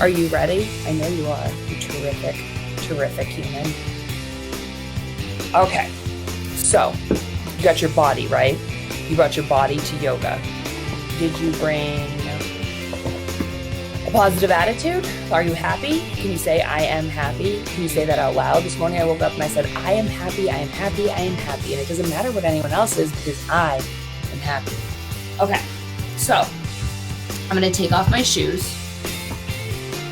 Are you ready? I know you are. You terrific, terrific human. Okay, so you got your body, right? You brought your body to yoga. Did you bring a positive attitude? Are you happy? Can you say, I am happy? Can you say that out loud? This morning I woke up and I said, I am happy, I am happy, I am happy. And it doesn't matter what anyone else is because I am happy. Okay, so I'm going to take off my shoes.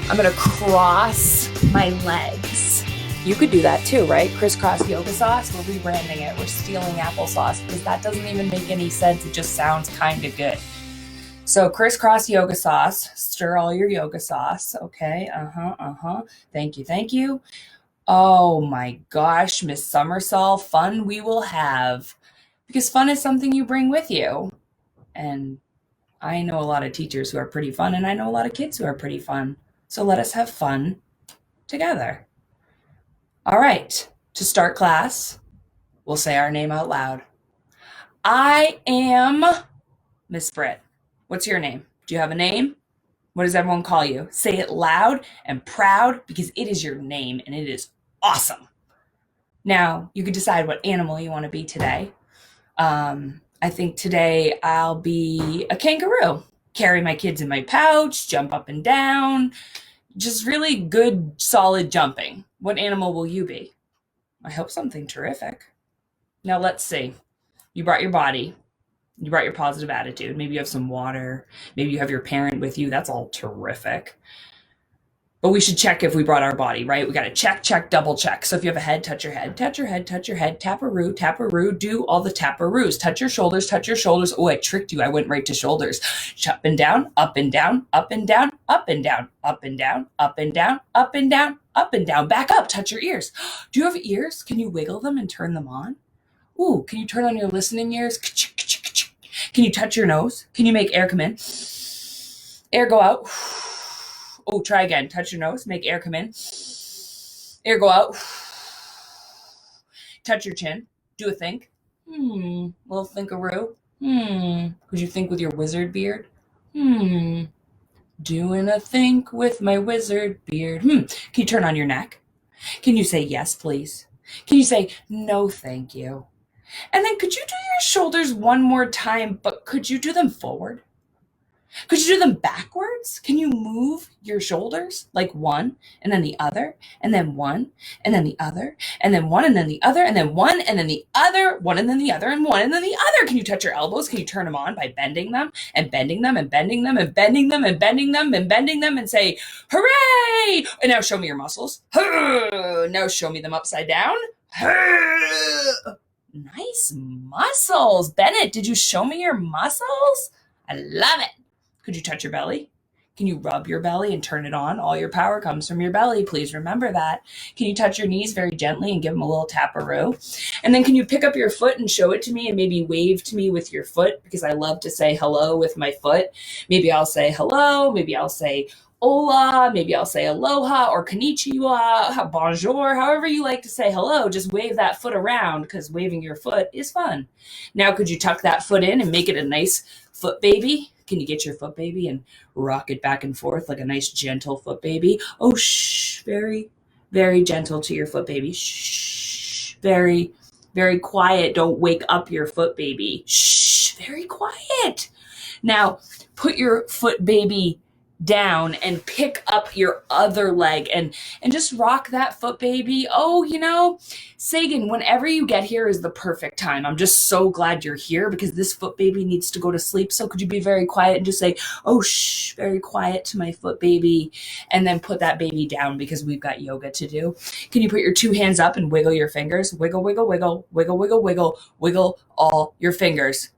I'm going to cross my legs. You could do that too, right? Crisscross yoga sauce. We're rebranding it. We're stealing applesauce because that doesn't even make any sense. It just sounds kind of good. So crisscross yoga sauce. Stir all your yoga sauce. Okay. Thank you. Oh my gosh, Miss Summersall, fun we will have. Because fun is something you bring with you. And I know a lot of teachers who are pretty fun, and I know a lot of kids who are pretty fun. So let us have fun together. All right, to start class, we'll say our name out loud. I am Miss Britt. What's your name? Do you have a name? What does everyone call you? Say it loud and proud because it is your name and it is awesome. Now, you can decide what animal you want to be today. I think today I'll be a kangaroo. Carry my kids in my pouch, jump up and down. Just really good, solid jumping. What animal will you be? I hope something terrific. Now let's see. You brought your body. You brought your positive attitude. Maybe you have some water. Maybe you have your parent with you. That's all terrific. But we should check if we brought our body, right? We got to check, double check. So if you have a head, touch your head, touch your head, tap-a-roo, do all the tap-a-roos. Touch your shoulders. Oh, I tricked you. I went right to shoulders. Up and down, up and down, up and down, up and down, up and down, up and down, up and down, up and down. Back up, touch your ears. Do you have ears? Can you wiggle them and turn them on? Ooh, can you turn on your listening ears? Can you touch your nose? Can you make air come in? Air go out. Oh, try again. Touch your nose. Make air come in. Air go out. Touch your chin. Do a think. Little thinkaroo. Could you think with your wizard beard? Doing a think with my wizard beard. Can you turn on your neck? Can you say yes, please? Can you say no, thank you? And then could you do your shoulders one more time, but could you do them forward? Could you do them backwards? Can you move your shoulders like one and then the other and then one and then the other and then one and then the other and then one and then the other, one and then the other and one and then the other? Can you touch your elbows? Can you turn them on by bending them and bending them and bending them and bending them and bending them and bending them and say, hooray! And now show me your muscles. Now show me them upside down. Nice muscles. Bennett, did you show me your muscles? I love it. Could you touch your belly? Can you rub your belly and turn it on? All your power comes from your belly. Please remember that. Can you touch your knees very gently and give them a little tap-a-roo? And then can you pick up your foot and show it to me and maybe wave to me with your foot? Because I love to say hello with my foot. Maybe I'll say hello. Maybe I'll say hola. Maybe I'll say aloha or konnichiwa, bonjour, however you like to say hello. Just wave that foot around because waving your foot is fun. Now, could you tuck that foot in and make it a nice foot baby? Can you get your foot baby and rock it back and forth like a nice gentle foot baby? Oh, shh, very, very gentle to your foot baby. Shh, very, very quiet. Don't wake up your foot baby. Shh, very quiet. Now, put your foot baby down and pick up your other leg and just rock that foot baby. Oh, Sagan, whenever you get here is the perfect time. I'm just so glad you're here because this foot baby needs to go to sleep. So could you be very quiet and just say, oh, shh, very quiet to my foot baby, and then put that baby down because we've got yoga to do. Can you put your two hands up and wiggle your fingers? Wiggle, wiggle, wiggle, wiggle, wiggle, wiggle, wiggle all your fingers.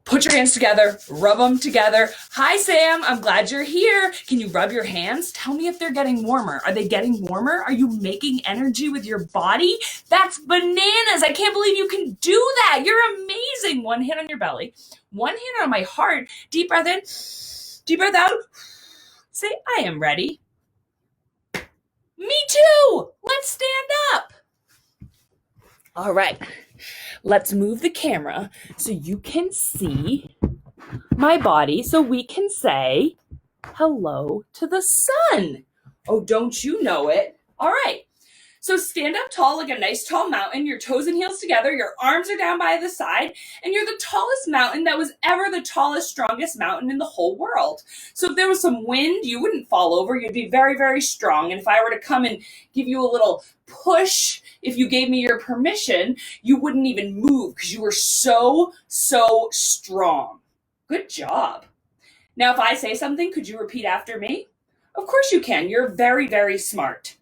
Put your hands together, rub them together. Hi, Sam, I'm glad you're here. Can you rub your hands? Tell me if they're getting warmer. Are they getting warmer? Are you making energy with your body? That's bananas. I can't believe you can do that. You're amazing. One hand on your belly, one hand on my heart. Deep breath in, deep breath out. Say, I am ready. Me too. Let's stand up. All right. Let's move the camera so you can see my body, so we can say, hello to the sun. Oh, don't you know it? All right. So stand up tall like a nice tall mountain, your toes and heels together, your arms are down by the side, and you're the tallest mountain that was ever the tallest, strongest mountain in the whole world. So if there was some wind, you wouldn't fall over. You'd be very, very strong. And if I were to come and give you a little push, if you gave me your permission, you wouldn't even move because you were so, so strong. Good job. Now, if I say something, could you repeat after me? Of course you can. You're very, very smart.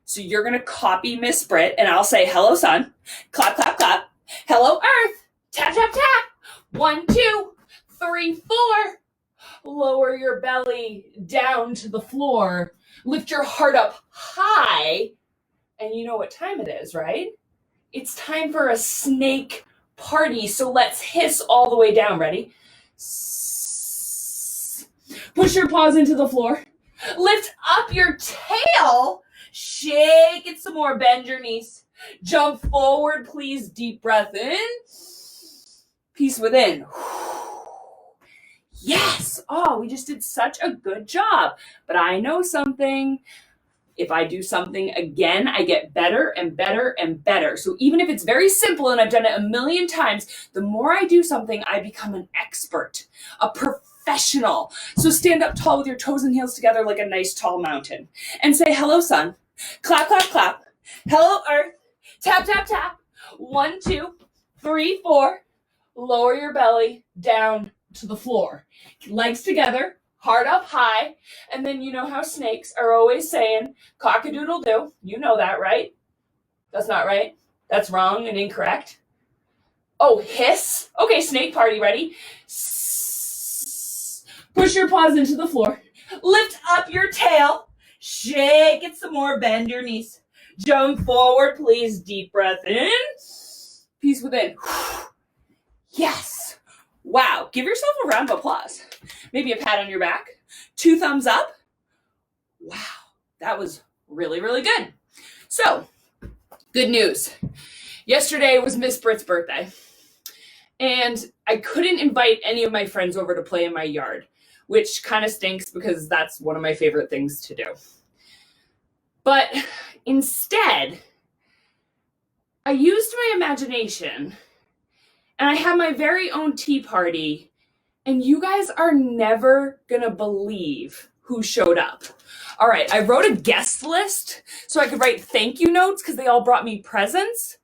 So you're going to copy Miss Britt, and I'll say, hello, sun. Clap, clap, clap. Hello, earth. Tap, tap, tap. 1, 2, 3, 4. Lower your belly down to the floor. Lift your heart up high. And you know what time it is, right? It's time for a snake party. So let's hiss all the way down. Ready? Push your paws into the floor. Lift up your tail. Shake it some more. Bend your knees. Jump forward, please. Deep breath in. Peace within. Yes. Oh, we just did such a good job. But I know something. If I do something again, I get better and better and better. So even if it's very simple and I've done it a million times, the more I do something, I become an expert, a professional. So stand up tall with your toes and heels together like a nice tall mountain and say, hello, sun. Clap, clap, clap. Hello, earth. Tap, tap, tap. 1, 2, 3, 4. Lower your belly down to the floor. Legs together, heart up high. And then you know how snakes are always saying, cock-a-doodle-doo. You know that, right? That's not right. That's wrong and incorrect. Oh, hiss. Okay, snake party, ready? Push your paws into the floor. Lift up your tail. Shake it some more. Bend your knees. Jump forward, please. Deep breath in. Peace within. Yes. Wow. Give yourself a round of applause. Maybe a pat on your back. 2 thumbs up. Wow. That was really, really good. So, good news. Yesterday was Miss Britt's birthday. And I couldn't invite any of my friends over to play in my yard, which kind of stinks because that's one of my favorite things to do. But instead, I used my imagination and I had my very own tea party, and you guys are never gonna believe who showed up. All right, I wrote a guest list so I could write thank you notes because they all brought me presents.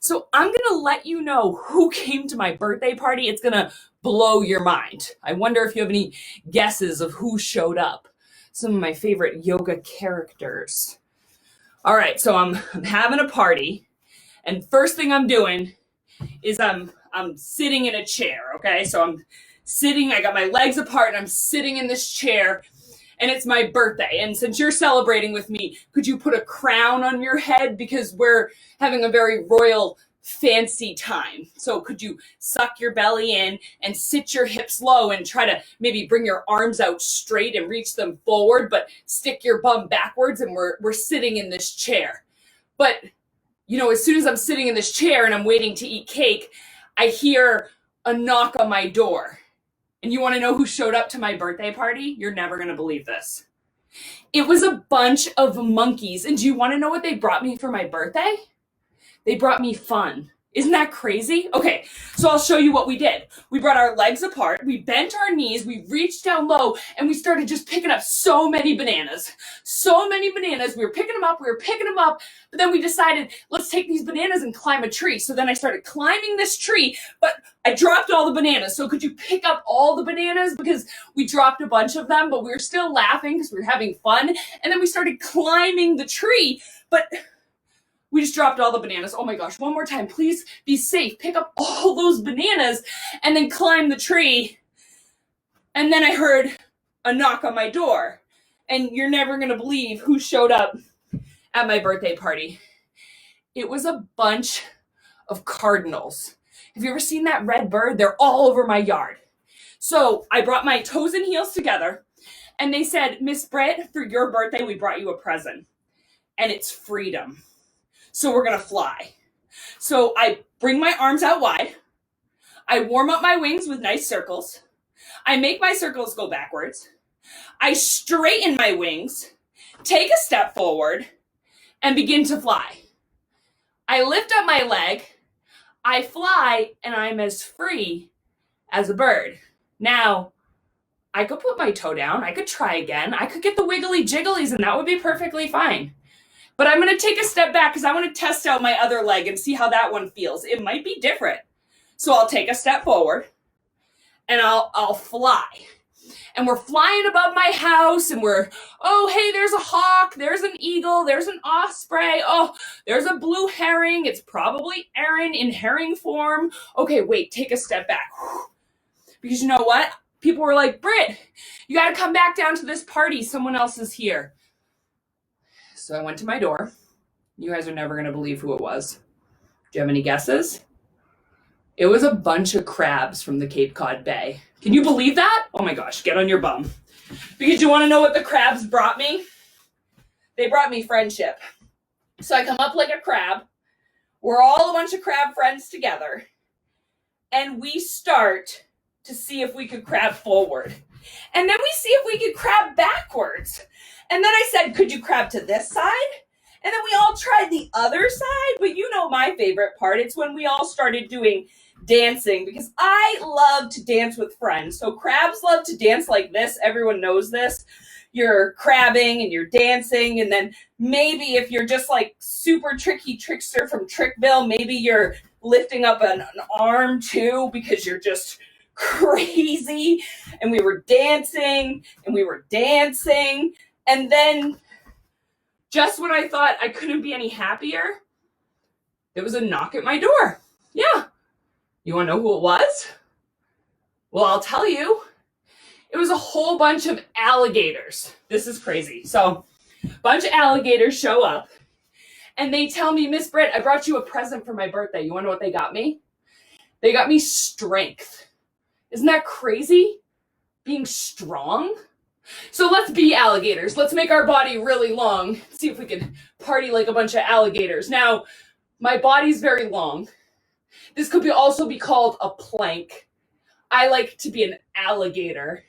So I'm gonna let you know who came to my birthday party. It's gonna blow your mind. I wonder if you have any guesses of who showed up. Some of my favorite yoga characters. All right, so I'm having a party, and first thing I'm doing is I'm sitting in a chair, okay? So I'm sitting, I got my legs apart, and I'm sitting in this chair, and it's my birthday. And since you're celebrating with me, could you put a crown on your head? Because we're having a very royal, fancy time. So could you suck your belly in and sit your hips low and try to maybe bring your arms out straight and reach them forward, but stick your bum backwards, and we're sitting in this chair. But, you know, as soon as I'm sitting in this chair and I'm waiting to eat cake, I hear a knock on my door. And you want to know who showed up to my birthday party? You're never going to believe this. It was a bunch of monkeys. And do you want to know what they brought me for my birthday? They brought me fun. Isn't that crazy? Okay, so I'll show you what we did. We brought our legs apart, we bent our knees, we reached down low, and we started just picking up so many bananas. So many bananas. We were picking them up, but then we decided, let's take these bananas and climb a tree. So then I started climbing this tree, but I dropped all the bananas. So could you pick up all the bananas? Because we dropped a bunch of them, but we were still laughing because we were having fun. And then we started climbing the tree, but we just dropped all the bananas. Oh my gosh, one more time. Please be safe. Pick up all those bananas and then climb the tree. And then I heard a knock on my door. And you're never going to believe who showed up at my birthday party. It was a bunch of cardinals. Have you ever seen that red bird? They're all over my yard. So I brought my toes and heels together. And they said, Miss Britt, for your birthday, we brought you a present. And it's freedom. So we're going to fly. So I bring my arms out wide. I warm up my wings with nice circles. I make my circles go backwards. I straighten my wings, take a step forward, and begin to fly. I lift up my leg, I fly, and I'm as free as a bird. Now, I could put my toe down, I could try again, I could get the wiggly jigglies, and that would be perfectly fine. But I'm going to take a step back because I want to test out my other leg and see how that one feels. It might be different. So I'll take a step forward, and I'll fly. And we're flying above my house, and oh, hey, there's a hawk, there's an eagle, there's an osprey, oh, there's a blue herring, it's probably Erin in herring form. Okay, wait, take a step back. Because you know what? People were like, Britt, you got to come back down to this party, someone else is here. So I went to my door. You guys are never going to believe who it was. Do you have any guesses? It was a bunch of crabs from the Cape Cod Bay. Can you believe that? Oh my gosh, get on your bum. Because you want to know what the crabs brought me? They brought me friendship. So I come up like a crab. We're all a bunch of crab friends together. And we start to see if we could crab forward. And then we see if we could crab backwards. And then I said, could you crab to this side? And then we all tried the other side. But you know my favorite part. It's when we all started doing dancing, because I love to dance with friends. So crabs love to dance like this. Everyone knows this. You're crabbing and you're dancing. And then maybe if you're just like super tricky trickster from Trickville, maybe you're lifting up an arm too because you're just crazy. And we were dancing and we were dancing. And then just when I thought I couldn't be any happier, there was a knock at my door. Yeah. You want to know who it was? Well, I'll tell you. It was a whole bunch of alligators. This is crazy. So, a bunch of alligators show up, and they tell me, Miss Britt, I brought you a present for my birthday. You want to know what they got me? They got me strength. Isn't that crazy? Being strong? So let's be alligators. Let's make our body really long. See if we can party like a bunch of alligators. Now, my body's very long. This could also be called a plank. I like to be an alligator.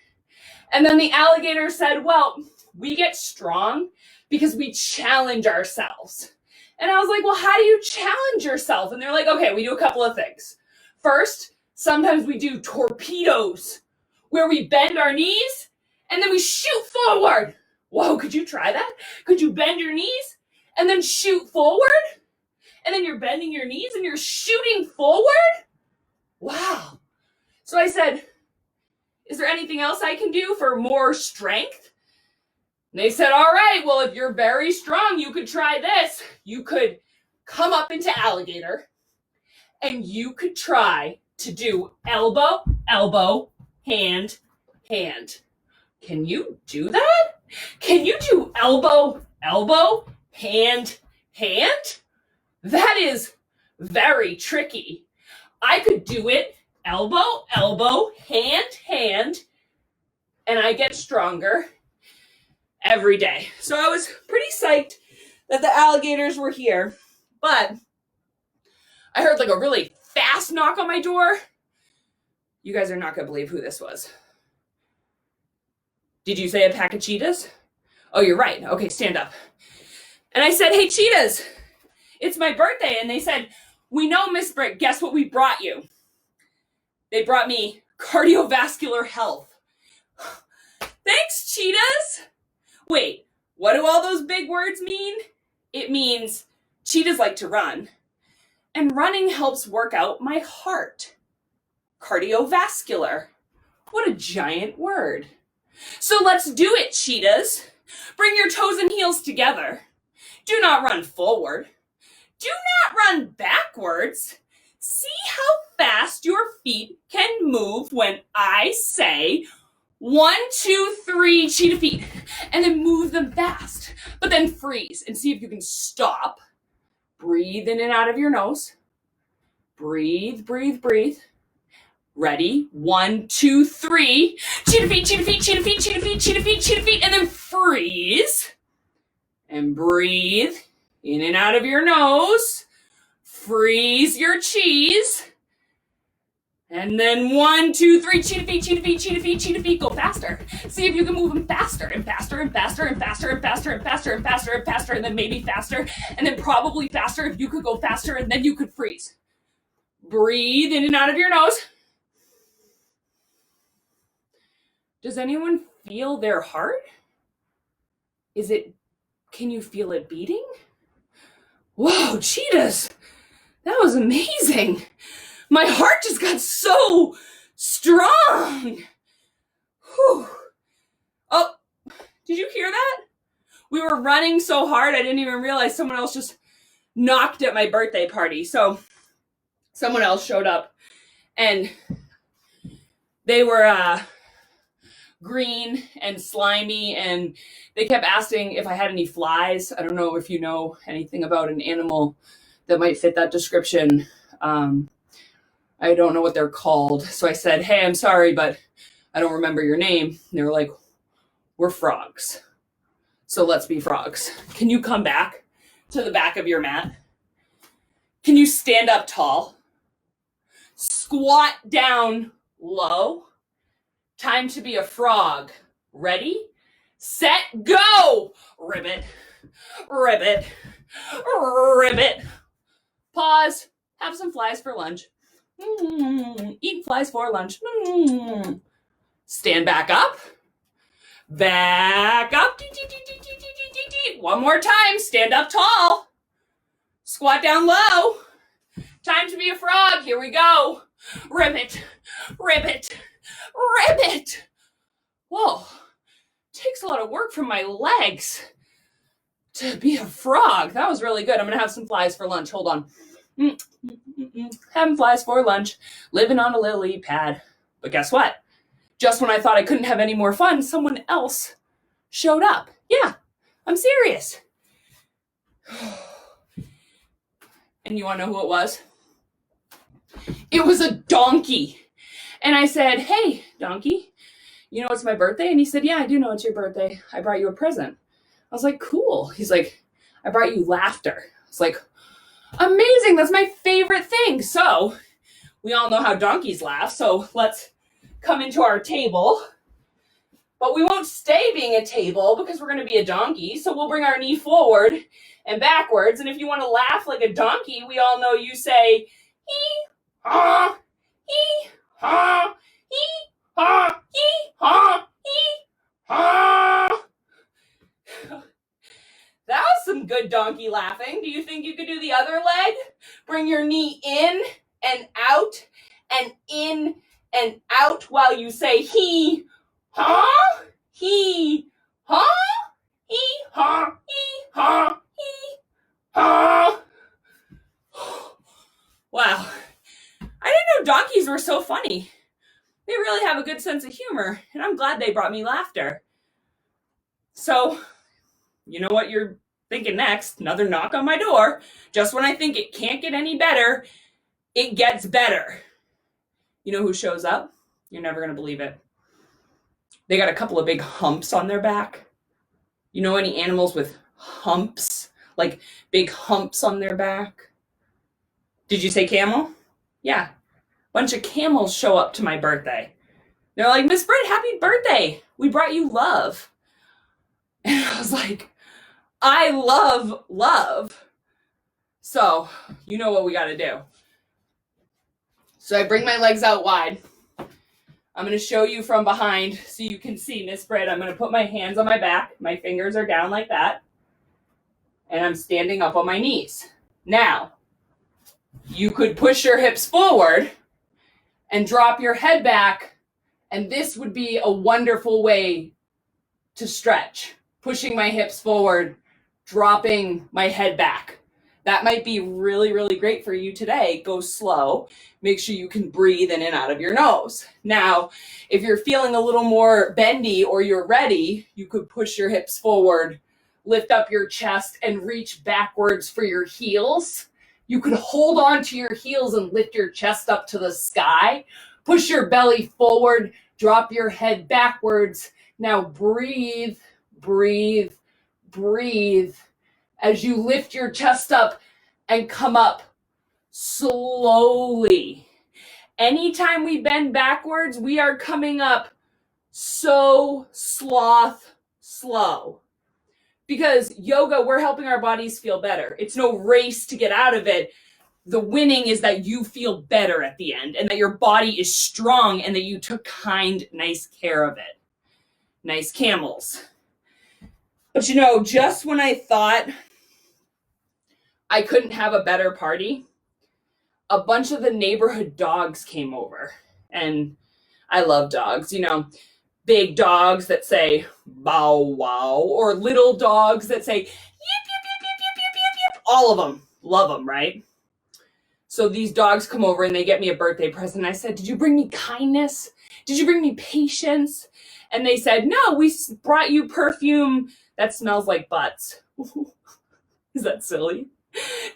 And then the alligator said, well, we get strong because we challenge ourselves. And I was like, well, how do you challenge yourself? And they're like, okay, we do a couple of things. First, sometimes we do torpedoes, where we bend our knees and then we shoot forward. Whoa, could you try that? Could you bend your knees and then shoot forward? And then you're bending your knees and you're shooting forward? Wow. So I said, is there anything else I can do for more strength? And they said, all right, well, if you're very strong, you could try this. You could come up into alligator and you could try to do elbow, elbow, hand, hand. Can you do that? Can you do elbow, elbow, hand, hand? That is very tricky. I could do it elbow, elbow, hand, hand, and I get stronger every day. So I was pretty psyched that the alligators were here, but I heard like a really fast knock on my door. You guys are not going to believe who this was. Did you say a pack of cheetahs? Oh, you're right. Okay, stand up. And I said, hey, cheetahs, it's my birthday. And they said, we know, Miss Britt, guess what we brought you? They brought me cardiovascular health. Thanks, cheetahs. Wait, what do all those big words mean? It means cheetahs like to run, and running helps work out my heart. Cardiovascular. What a giant word. So let's do it, cheetahs. Bring your toes and heels together. Do not run forward. Do not run backwards. See how fast your feet can move when I say 1, 2, 3 cheetah feet, and then move them fast, but then freeze and see if you can stop. Breathe in and out of your nose. Breathe, breathe, breathe. Ready? 1, 2, 3. Cheetah feet, cheetah feet, cheetah feet, cheetah feet, cheetah feet, cheetah feet, and then freeze. And breathe in and out of your nose. Freeze your cheese. And then 1, 2, 3, cheetah feet, cheetah feet, cheetah feet, cheetah feet. Go faster. See if you can move them faster and faster and faster and faster and faster and faster and faster and faster and then maybe faster and then probably faster if you could go faster and then you could freeze. Breathe in and out of your nose. Does anyone feel their heart? Can you feel it beating? Whoa, cheetahs. That was amazing. My heart just got so strong. Whew. Oh, did you hear that? We were running so hard, I didn't even realize someone else just knocked at my birthday party. So someone else showed up and they were green and slimy and they kept asking if I had any flies. I don't know if you know anything about an animal that might fit that description. I don't know what they're called. So I said, hey, I'm sorry, but I don't remember your name. And they were like, we're frogs. So let's be frogs. Can you come back to the back of your mat? Can you stand up tall? Squat down low. Time to be a frog. Ready, set, go. Ribbit, ribbit, ribbit. Pause. Have some flies for lunch. Eat flies for lunch. Stand back up. Back up. One more time. Stand up tall. Squat down low. Time to be a frog. Here we go. Ribbit, ribbit, ribbit. Whoa. Takes a lot of work from my legs to be a frog. That was really good. I'm going to have some flies for lunch. Hold on. Having flies for lunch, living on a lily pad. But guess what? Just when I thought I couldn't have any more fun, someone else showed up. Yeah, I'm serious. And you want to know who it was? It was a donkey. And I said, hey, donkey, you know it's my birthday? And he said, yeah, I do know it's your birthday. I brought you a present. I was like, cool. He's like, I brought you laughter. I was like, amazing. That's my favorite thing. So we all know how donkeys laugh. So let's come into our table. But we won't stay being a table because we're going to be a donkey. So we'll bring our knee forward and backwards. And if you want to laugh like a donkey, we all know you say, hee-haw, hee-haw, hee-haw, hee-haw, hee-haw. That was some good donkey laughing. Do you think you could do the other leg? Bring your knee in and out and in and out while you say hee-haw, hee-haw, hee-haw, hee-haw, hee-haw. Wow. I didn't know donkeys were so funny. They really have a good sense of humor, and I'm glad they brought me laughter. So, you know what you're thinking next? Another knock on my door. Just when I think it can't get any better, it gets better. You know who shows up? You're never going to believe it. They got a couple of big humps on their back. You know any animals with humps? Like big humps on their back? Did you say camel? Yeah. Bunch of camels show up to my birthday. They're like, Miss Britt, happy birthday. We brought you love. And I was like, I love love. So, you know what we got to do. So I bring my legs out wide. I'm going to show you from behind so you can see Miss Britt. I'm going to put my hands on my back. My fingers are down like that. And I'm standing up on my knees. Now, you could push your hips forward and drop your head back. And this would be a wonderful way to stretch. Pushing my hips forward, dropping my head back. That might be really, really great for you today. Go slow. Make sure you can breathe in and out of your nose. Now, if you're feeling a little more bendy or you're ready, you could push your hips forward, lift up your chest, and reach backwards for your heels. You could hold on to your heels and lift your chest up to the sky. Push your belly forward, drop your head backwards. Now breathe, breathe, breathe as you lift your chest up and come up slowly anytime we bend backwards, we are coming up so slow. Because yoga, we're helping our bodies feel better. It's no race to get out of it. The winning is that you feel better at the end and that your body is strong and that you took nice care of it. Nice camels. But just when I thought I couldn't have a better party, a bunch of the neighborhood dogs came over. And I love dogs, big dogs that say bow wow, or little dogs that say yip, yip, yip, yip, yip, yip, yip, yip. All of them. Love them, right? So these dogs come over and they get me a birthday present. I said, did you bring me kindness? Did you bring me patience? And they said, no, we brought you perfume that smells like butts. Is that silly?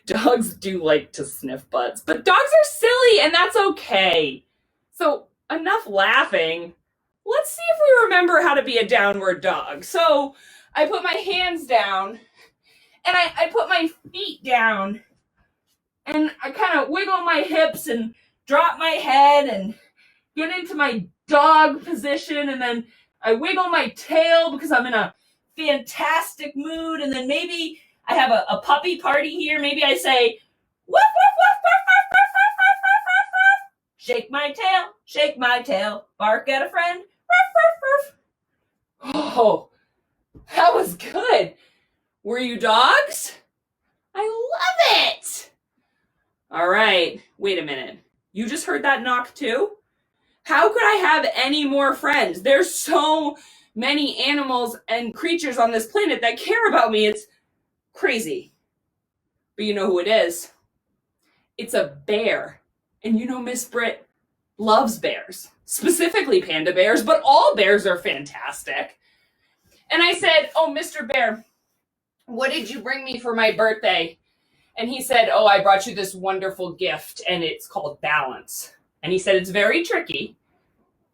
Dogs do like to sniff butts, but dogs are silly and that's okay. So enough laughing. Let's see if we remember how to be a downward dog. So I put my hands down and I put my feet down and I kind of wiggle my hips and drop my head and get into my dog position. And then I wiggle my tail because I'm in a fantastic mood. And then maybe I have a puppy party here. Maybe I say, woof, woof, woof, woof, woof, woof, woof, woof, woof, woof, woof. Shake my tail, bark at a friend. Woof, woof, woof. Oh, that was good. Were you dogs? I love it. All right, wait a minute. You just heard that knock too? How could I have any more friends? There's so many animals and creatures on this planet that care about me. It's crazy. But you know who it is? It's a bear. And Miss Britt loves bears, specifically panda bears, but all bears are fantastic. And I said, oh, Mr. Bear, what did you bring me for my birthday? And he said, oh, I brought you this wonderful gift, and it's called balance. And he said, it's very tricky,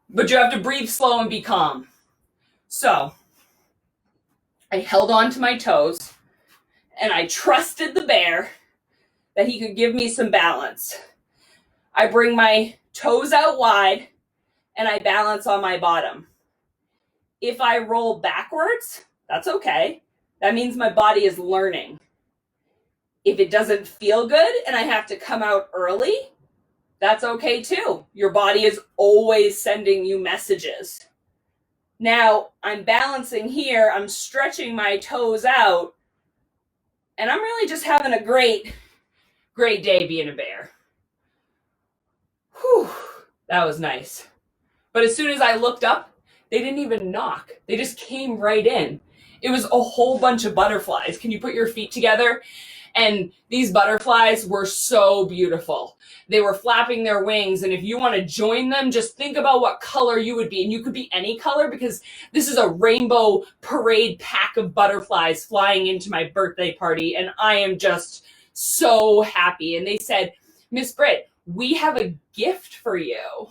but you have to breathe slow and be calm. So I held on to my toes, and I trusted the bear that he could give me some balance. I bring my toes out wide, and I balance on my bottom. If I roll backwards, that's okay. That means my body is learning. If it doesn't feel good and I have to come out early, that's okay too. Your body is always sending you messages. Now I'm balancing here, I'm stretching my toes out, and I'm really just having a great day being a bear. Whew, that was nice. But as soon as I looked up, they didn't even knock. They just came right in. It was a whole bunch of butterflies. Can you put your feet together? And these butterflies were so beautiful. They were flapping their wings. And if you want to join them, just think about what color you would be. And you could be any color because this is a rainbow parade pack of butterflies flying into my birthday party. And I am just so happy. And they said, Miss Britt, we have a gift for you.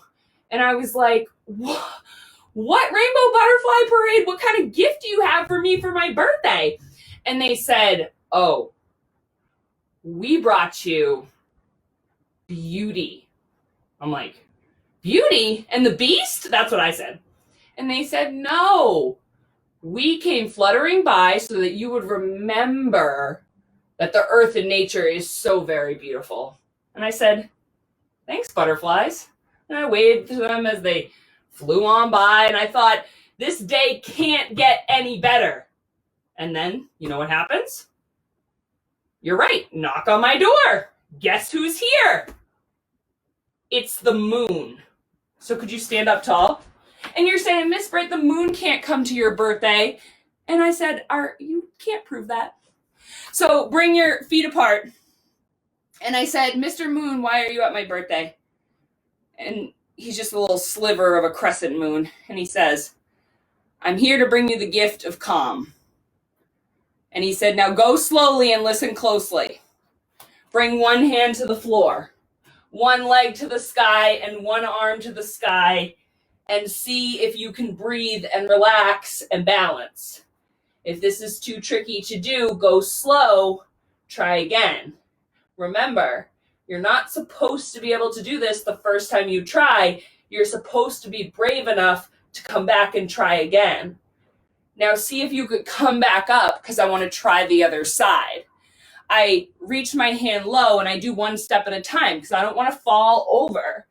And I was like, what rainbow butterfly parade? What kind of gift do you have for me for my birthday? And they said, oh, we brought you beauty. I'm like, Beauty and the Beast? That's what I said. And they said, no, we came fluttering by so that you would remember that the earth and nature is so very beautiful. And I said, thanks, butterflies. And I waved to them as they flew on by. And I thought, this day can't get any better. And then, you know what happens? You're right. Knock on my door. Guess who's here? It's the moon. So could you stand up tall? And you're saying, Miss Britt, the moon can't come to your birthday. And I said, you can't prove that. So bring your feet apart. And I said, Mr. Moon, why are you at my birthday? And he's just a little sliver of a crescent moon. And he says, I'm here to bring you the gift of calm. And he said, now go slowly and listen closely. Bring one hand to the floor, one leg to the sky, and one arm to the sky, and see if you can breathe and relax and balance. If this is too tricky to do, go slow, try again. Remember, You're not supposed to be able to do this the first time you try. You're supposed to be brave enough to come back and try again. Now see if you could come back up, because I want to try the other side. I reach my hand low and I do one step at a time because I don't want to fall over.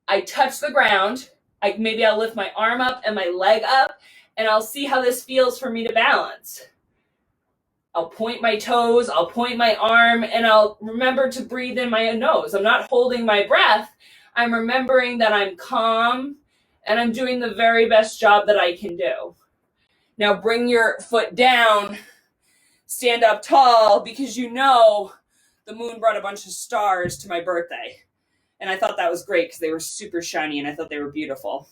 I touch the ground. Maybe I'll lift my arm up and my leg up, and I'll see how this feels for me to balance. I'll point my toes, I'll point my arm, and I'll remember to breathe in my nose. I'm not holding my breath. I'm remembering that I'm calm and I'm doing the very best job that I can do. Now bring your foot down, stand up tall, because you know the moon brought a bunch of stars to my birthday. And I thought that was great because they were super shiny and I thought they were beautiful.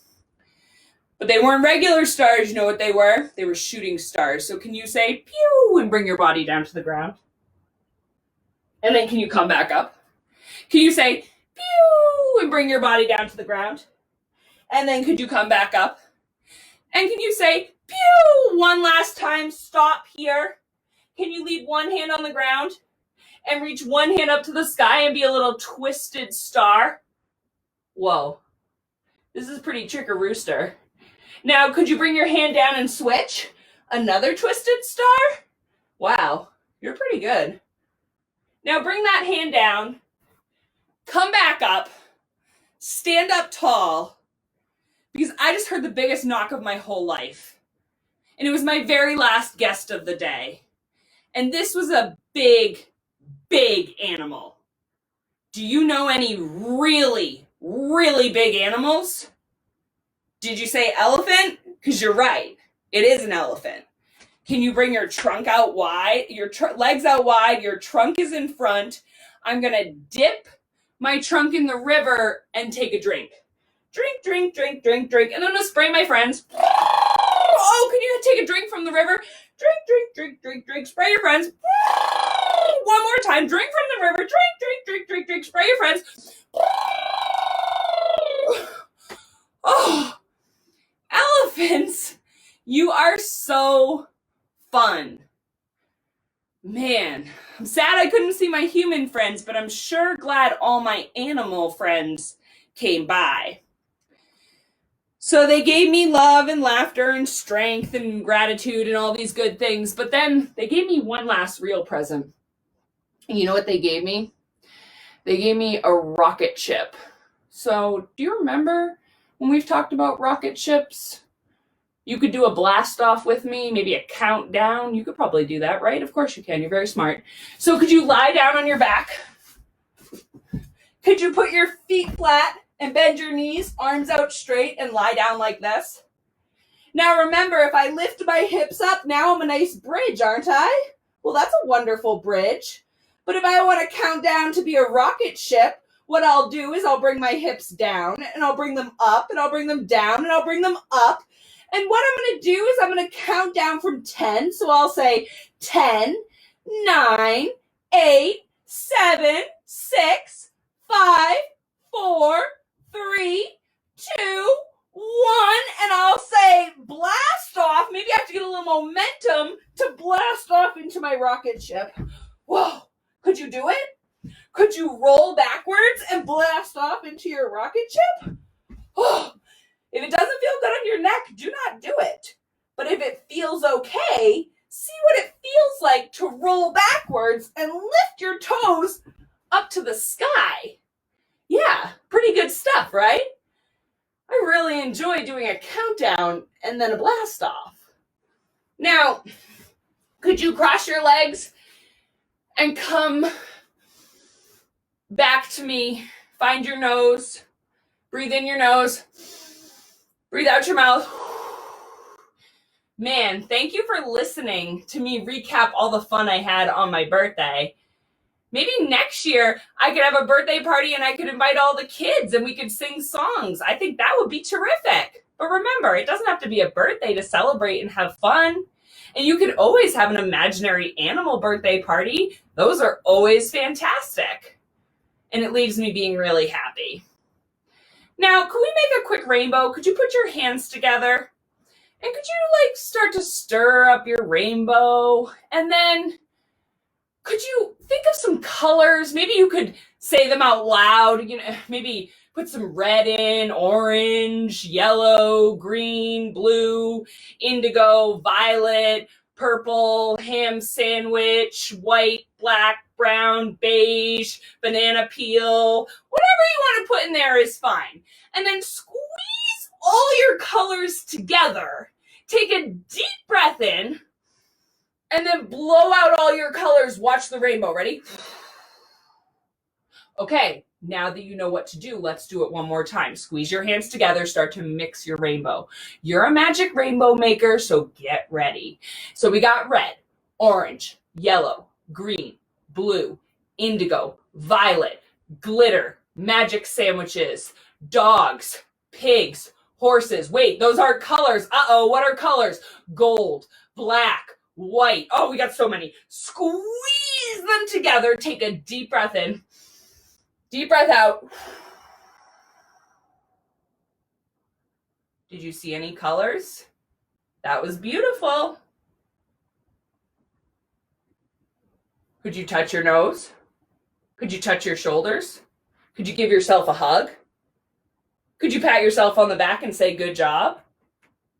But they weren't regular stars. You know what they were? They were shooting stars. So can you say, pew, and bring your body down to the ground? And then can you come back up? Can you say, pew, and bring your body down to the ground? And then could you come back up? And can you say, pew, one last time, stop here? Can you leave one hand on the ground and reach one hand up to the sky and be a little twisted star? Whoa, this is pretty trick-a-rooster. Now, could you bring your hand down and switch? Another twisted star? Wow, you're pretty good. Now bring that hand down, come back up, stand up tall, because I just heard the biggest knock of my whole life. And it was my very last guest of the day. And this was a big, big animal. Do you know any really, really big animals? Did you say elephant? Because you're right. It is an elephant. Can you bring your trunk out wide, your legs out wide, your trunk is in front. I'm going to dip my trunk in the river and take a drink. Drink, drink, drink, drink, drink. And I'm going to spray my friends. Oh, can you take a drink from the river? Drink, drink, drink, drink, drink. Spray your friends. One more time. Drink from the river. Drink, drink, drink, drink, drink. Spray your friends. Oh, elephants, you are so fun. Man, I'm sad I couldn't see my human friends, but I'm sure glad all my animal friends came by. So they gave me love and laughter and strength and gratitude and all these good things, but then they gave me one last real present. And you know what they gave me? They gave me a rocket ship. So do you remember when we've talked about rocket ships? You could do a blast off with me, maybe a countdown. You could probably do that, right? Of course you can. You're very smart. So could you lie down on your back? Could you put your feet flat and bend your knees, arms out straight, and lie down like this? Now remember, if I lift my hips up, now I'm a nice bridge, aren't I? Well, that's a wonderful bridge. But if I want to count down to be a rocket ship, what I'll do is I'll bring my hips down, and I'll bring them up, and I'll bring them down, and I'll bring them up. And what I'm going to do is I'm going to count down from 10. So I'll say 10, 9, 8, 7, 6, 5, 4, 3, 2, 1. And I'll say blast off. Maybe I have to get a little momentum to blast off into my rocket ship. Whoa, could you do it? Could you roll backwards and blast off into your rocket ship? Oh, if it doesn't feel good on your neck, do not do it. But if it feels okay, see what it feels like to roll backwards and lift your toes up to the sky. Yeah, pretty good stuff, right? I really enjoy doing a countdown and then a blast off. Now, could you cross your legs and come back to me? Find your nose. Breathe in your nose. Breathe out your mouth. Man, thank you for listening to me recap all the fun I had on my birthday. Maybe next year I could have a birthday party and I could invite all the kids and we could sing songs. I think that would be terrific. But remember, it doesn't have to be a birthday to celebrate and have fun. And you could always have an imaginary animal birthday party. Those are always fantastic. And it leaves me being really happy. Now, could we make a quick rainbow? Could you put your hands together? And could you start to stir up your rainbow? And then could you think of some colors? Maybe you could say them out loud. Maybe put some red in, orange, yellow, green, blue, indigo, violet, purple, ham sandwich, white, black, brown, beige, banana peel. Whatever you want to put in there is fine. And then squeeze all your colors together. Take a deep breath in and then blow out all your colors. Watch the rainbow. Ready? Okay, now that you know what to do, let's do it one more time. Squeeze your hands together, start to mix your rainbow. You're a magic rainbow maker, so get ready. So we got red, orange, yellow, green, blue, indigo, violet, glitter, magic sandwiches, dogs, pigs, horses. Wait, those aren't colors. Uh-oh, what are colors? Gold, black, white. Oh, we got so many. Squeeze them together. Take a deep breath in. Deep breath out. Did you see any colors? That was beautiful. Could you touch your nose? Could you touch your shoulders? Could you give yourself a hug? Could you pat yourself on the back and say, good job?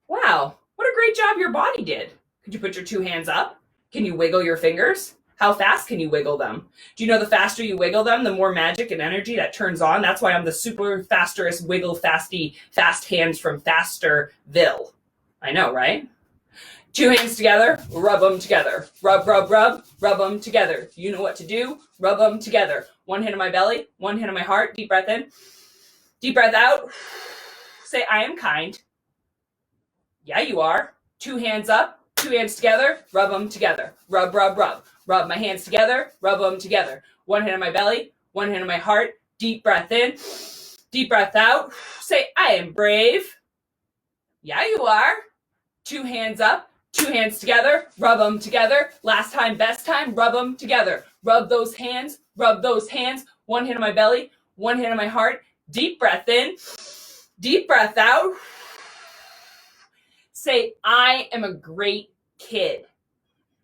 Wow, what a great job your body did. Could you put your two hands up? Can you wiggle your fingers? How fast can you wiggle them? Do you know the faster you wiggle them, the more magic and energy that turns on? That's why I'm the super fastest wiggle fasty fast hands from Fasterville. I know, right? Two hands together, rub them together. Rub, rub, rub, rub them together. You know what to do, rub them together. One hand on my belly, one hand on my heart. Deep breath in, deep breath out. Say, I am kind. Yeah, you are. Two hands up, two hands together, rub them together. Rub, rub, rub. Rub my hands together, rub them together. One hand on my belly, one hand on my heart. Deep breath in, deep breath out. Say, I am brave. Yeah, you are. Two hands up, two hands together, rub them together. Last time, best time, rub them together. Rub those hands, rub those hands. One hand on my belly, one hand on my heart. Deep breath in, deep breath out. Say, I am a great kid.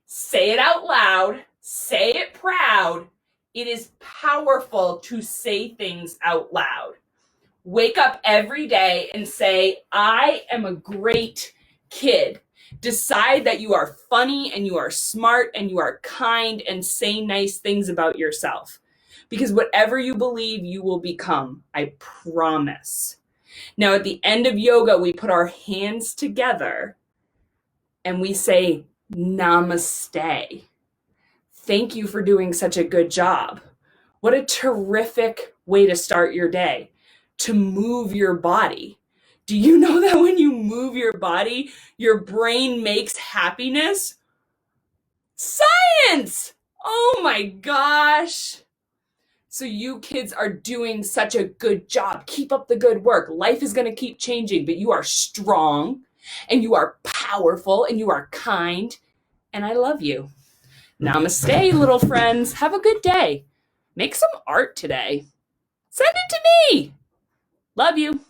Say it out loud. Say it proud. It is powerful to say things out loud. Wake up every day and say, I am a great kid. Decide that you are funny and you are smart and you are kind and say nice things about yourself. Because whatever you believe, you will become. I promise. Now, at the end of yoga, we put our hands together and we say, Namaste. Thank you for doing such a good job. What a terrific way to start your day, to move your body. Do you know that when you move your body, your brain makes happiness? Science! Oh my gosh. So you kids are doing such a good job. Keep up the good work. Life is going to keep changing, but you are strong and you are powerful and you are kind. And I love you. Namaste, little friends. Have a good day. Make some art today. Send it to me. Love you.